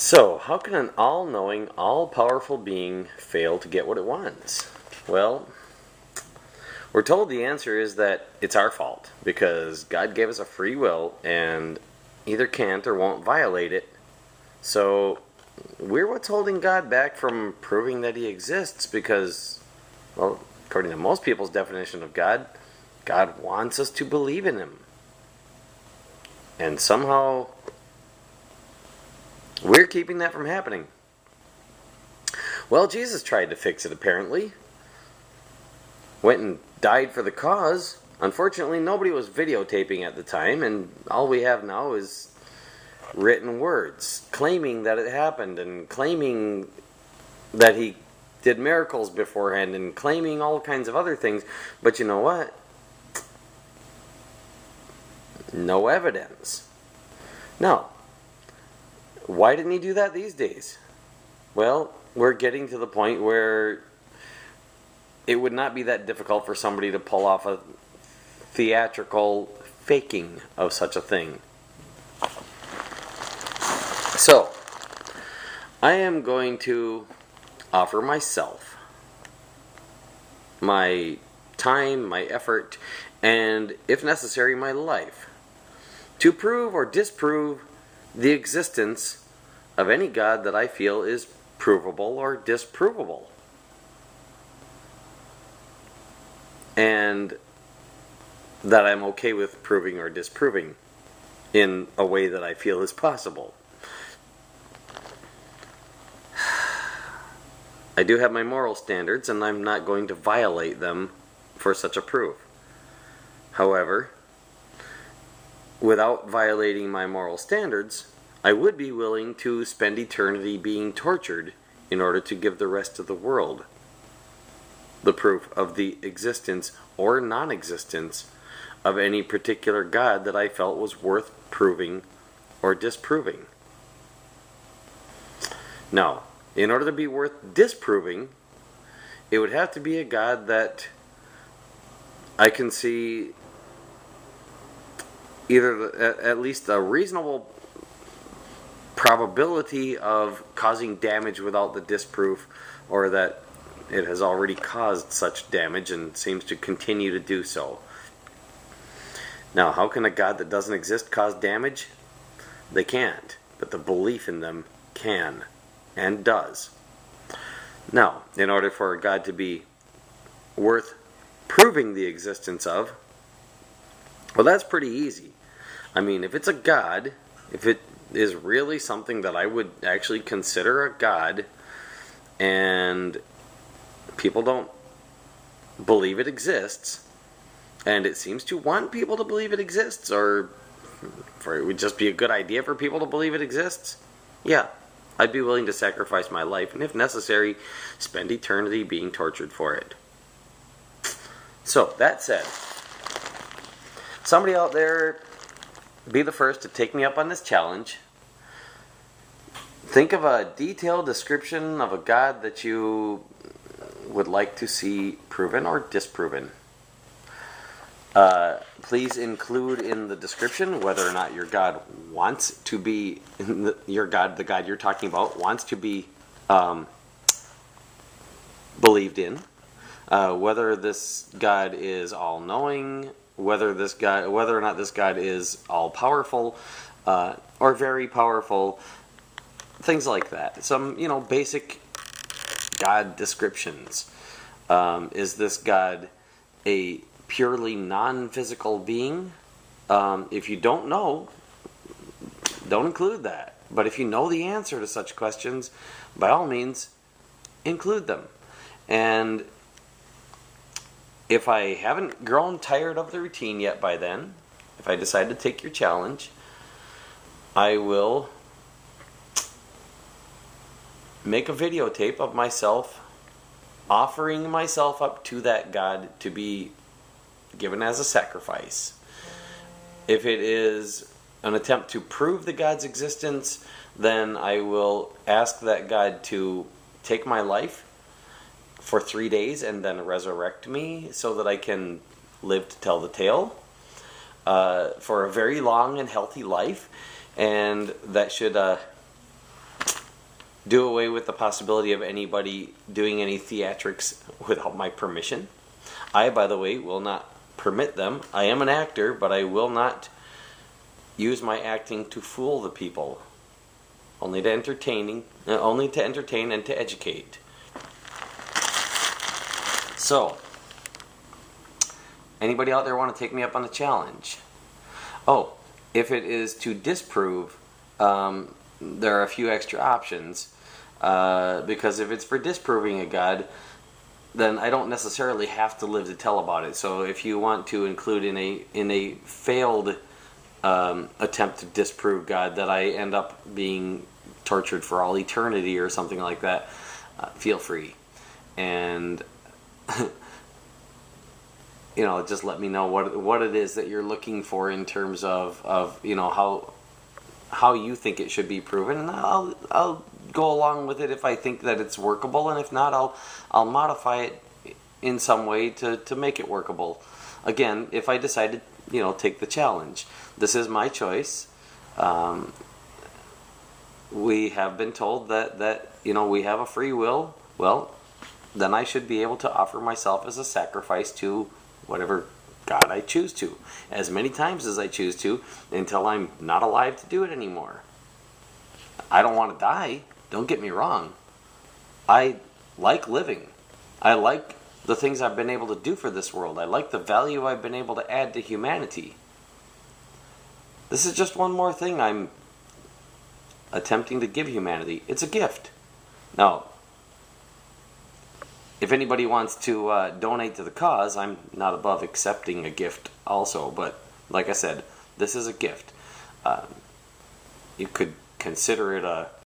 So, how can an all-knowing, all-powerful being fail to get what it wants? Well, we're told the answer is that it's our fault because God gave us a free will and either can't or won't violate it. So, we're what's holding God back from proving that He exists because, well, according to most people's definition of God, God wants us to believe in Him. And somehow we're keeping that from happening. Well, Jesus tried to fix it, apparently. Went and died for the cause. Unfortunately, nobody was videotaping at the time, and all we have now is written words claiming that it happened and claiming that He did miracles beforehand and claiming all kinds of other things. But you know what? No evidence. Now, why didn't He do that these days? Well, we're getting to the point where it would not be that difficult for somebody to pull off a theatrical faking of such a thing. So, I am going to offer myself, my time, my effort, and, if necessary, my life, to prove or disprove the existence of any God that I feel is provable or disprovable. And that I'm okay with proving or disproving in a way that I feel is possible. I do have my moral standards, and I'm not going to violate them for such a proof. However, without violating my moral standards, I would be willing to spend eternity being tortured in order to give the rest of the world the proof of the existence or non-existence of any particular God that I felt was worth proving or disproving. Now, in order to be worth disproving, it would have to be a God that I can see either at least a reasonable probability of causing damage without the disproof, or that it has already caused such damage and seems to continue to do so. Now, how can a God that doesn't exist cause damage? They can't, but the belief in them can and does. Now, in order for a God to be worth proving the existence of, well, that's pretty easy. I mean, if it's a God, if it is really something that I would actually consider a God, and people don't believe it exists, and it seems to want people to believe it exists, or for it would just be a good idea for people to believe it exists, yeah, I'd be willing to sacrifice my life, and if necessary, spend eternity being tortured for it. So, that said, somebody out there, be the first to take me up on this challenge. Think of a detailed description of a God that you would like to see proven or disproven. Please include in the description whether or not your God wants to be, the God you're talking about, wants to be believed in. Whether this God is all-knowing, whether or not this God is all-powerful, or very powerful, things like that. Some, basic God descriptions. Is this God a purely non-physical being? If you don't know, don't include that. But if you know the answer to such questions, by all means, include them. And if I haven't grown tired of the routine yet by then, if I decide to take your challenge, I will make a videotape of myself offering myself up to that God to be given as a sacrifice. If it is an attempt to prove the God's existence, then I will ask that God to take my life for 3 days and then resurrect me so that I can live to tell the tale for a very long and healthy life. And that should do away with the possibility of anybody doing any theatrics without my permission. I, by the way, will not permit them. I am an actor, but I will not use my acting to fool the people. Only to entertain and to educate. So, anybody out there want to take me up on the challenge? Oh, if it is to disprove, there are a few extra options, because if it's for disproving a God, then I don't necessarily have to live to tell about it. So if you want to include in a failed attempt to disprove God that I end up being tortured for all eternity or something like that, feel free. And just let me know what it is that you're looking for in terms of how you think it should be proven, and I'll go along with it if I think that it's workable, and if not, I'll modify it in some way to make it workable. Again, if I decide to take the challenge, this is my choice. We have been told that we have a free will. Well, then I should be able to offer myself as a sacrifice to whatever God I choose to, as many times as I choose to, until I'm not alive to do it anymore. I don't want to die, don't get me wrong. I like living. I like the things I've been able to do for this world. I like the value I've been able to add to humanity. This is just one more thing I'm attempting to give humanity. It's a gift. Now, if anybody wants to donate to the cause, I'm not above accepting a gift also. But like I said, this is a gift. You could consider it a